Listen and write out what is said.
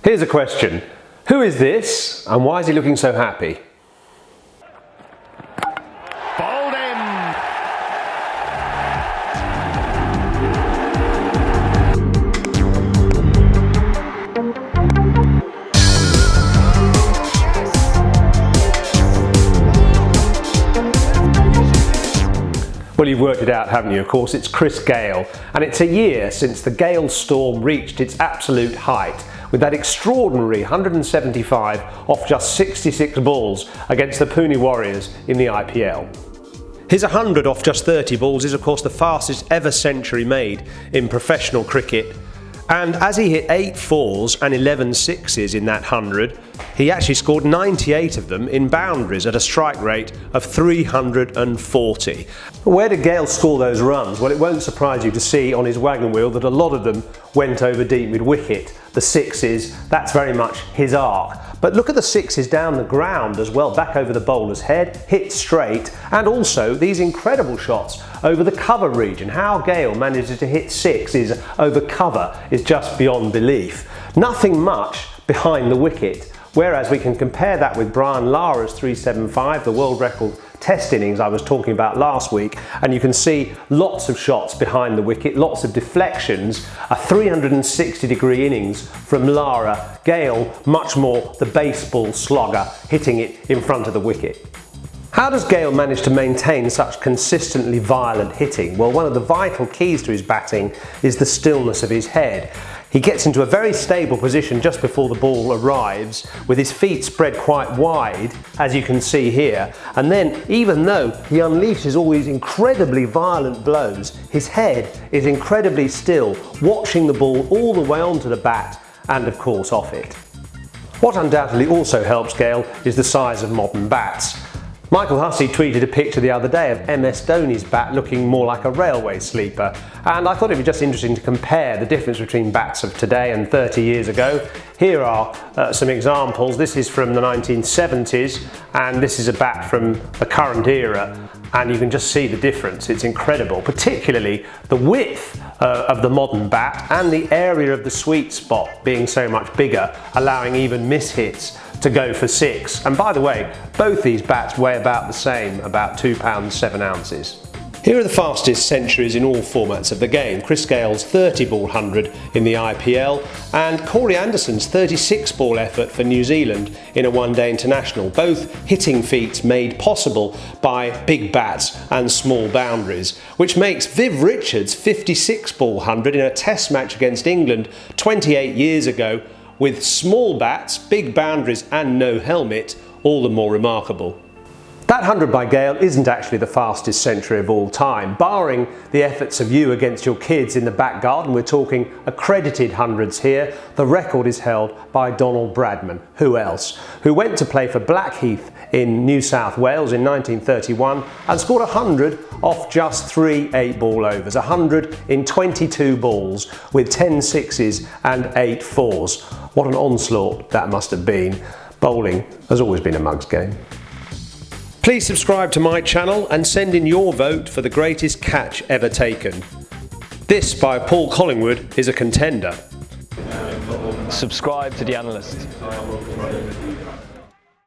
Here's a question. Who is this and why is he looking so happy? Bowled in. Well, you've worked it out, haven't you? Of course, it's Chris Gayle, and it's a year since the Gale storm reached its absolute height, with that extraordinary 175 off just 66 balls against the Pune Warriors in the IPL. His 100 off just 30 balls is of course the fastest ever century made in professional cricket, and as he hit 8 fours and 11 sixes in that 100, he actually scored 98 of them in boundaries at a strike rate of 340. Where did Gayle score those runs? Well, it won't surprise you to see on his wagon wheel that a lot of them went over deep mid-wicket. The sixes, that's very much his arc. But look at the sixes down the ground as well, back over the bowler's head, hit straight, and also these incredible shots over the cover region. How Gayle manages to hit sixes over cover is just beyond belief. Nothing much behind the wicket. Whereas we can compare that with Brian Lara's 375, the world record test innings I was talking about last week, and you can see lots of shots behind the wicket, lots of deflections, a 360-degree innings from Lara. Gayle, much more the baseball slogger, hitting it in front of the wicket. How does Gayle manage to maintain such consistently violent hitting? Well, one of the vital keys to his batting is the stillness of his head. He gets into a very stable position just before the ball arrives, with his feet spread quite wide, as you can see here, and then even though he unleashes all these incredibly violent blows, his head is incredibly still, watching the ball all the way onto the bat and of course off it. What undoubtedly also helps Gayle is the size of modern bats. Michael Hussey tweeted a picture the other day of MS Dhoni's bat looking more like a railway sleeper, and I thought it would be just interesting to compare the difference between bats of today and 30 years ago. Here are some examples. This is from the 1970s and this is a bat from the current era, and you can just see the difference. It's incredible, particularly the width of the modern bat and the area of the sweet spot being so much bigger, allowing even mishits to go for 6. And by the way, both these bats weigh about the same, about 2 pounds 7 ounces. Here are the fastest centuries in all formats of the game. Chris Gayle's 30-ball 100 in the IPL and Corey Anderson's 36-ball effort for New Zealand in a one-day international, both hitting feats made possible by big bats and small boundaries, which makes Viv Richards' 56-ball 100 in a test match against England 28 years ago with small bats, big boundaries and no helmet, all the more remarkable. That 100 by Gayle isn't actually the fastest century of all time. Barring the efforts of you against your kids in the back garden, we're talking accredited hundreds here, the record is held by Donald Bradman, who else, who went to play for Blackheath in New South Wales in 1931 and scored 100 off just 3 8-ball overs, 100 in 22 balls with 10 sixes and 8 fours. What an onslaught that must have been. Bowling has always been a mug's game. Please subscribe to my channel and send in your vote for the greatest catch ever taken. This by Paul Collingwood is a contender. Subscribe to The Analyst.